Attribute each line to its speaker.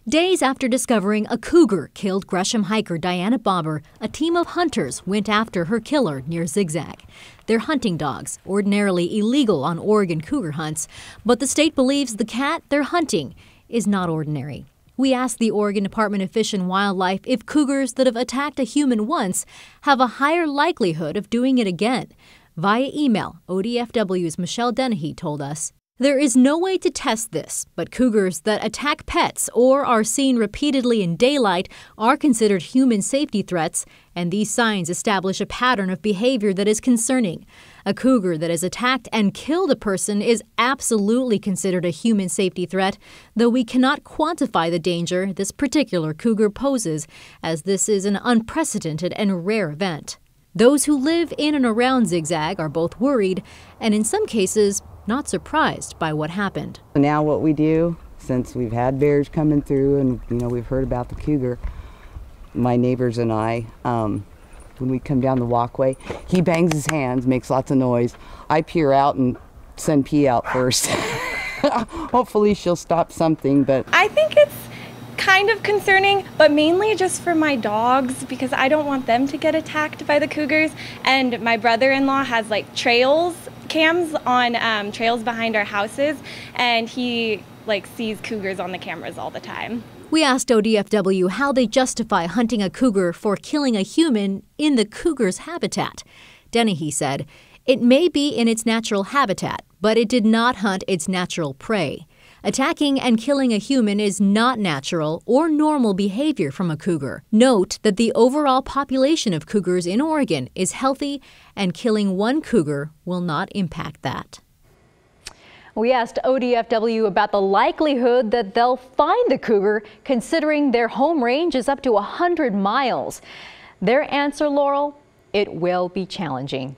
Speaker 1: Days after discovering a cougar killed Gresham hiker Diana Bobber, a team of hunters went after her killer near Zigzag. They're hunting dogs, ordinarily illegal on Oregon cougar hunts, but the state believes the cat they're hunting is not ordinary. We asked the Oregon Department of Fish and Wildlife if cougars that have attacked a human once have a higher likelihood of doing it again. Via email, ODFW's Michelle Dennehy told us, "There is no way to test this, but cougars that attack pets or are seen repeatedly in daylight are considered human safety threats, and these signs establish a pattern of behavior that is concerning. A cougar that has attacked and killed a person is absolutely considered a human safety threat, though we cannot quantify the danger this particular cougar poses, as this is an unprecedented and rare event." Those who live in and around Zigzag are both worried and, in some cases, not surprised by what happened.
Speaker 2: Now what we do, since we've had bears coming through and we've heard about the cougar, my neighbors and I, when we come down the walkway, he bangs his hands, makes lots of noise. I peer out and send P out first. Hopefully she'll stop something, but
Speaker 3: I think it's kind of concerning, but mainly just for my dogs because I don't want them to get attacked by the cougars. And my brother-in-law has trails cams on trails behind our houses, and he sees cougars on the cameras all the time.
Speaker 1: We asked ODFW how they justify hunting a cougar for killing a human in the cougar's habitat. Dennehy said, "It may be in its natural habitat, but it did not hunt its natural prey. Attacking and killing a human is not natural or normal behavior from a cougar. Note that the overall population of cougars in Oregon is healthy, and killing one cougar will not impact that." We asked ODFW about the likelihood that they'll find the cougar, considering their home range is up to 100 miles. Their answer, Laurel, it will be challenging.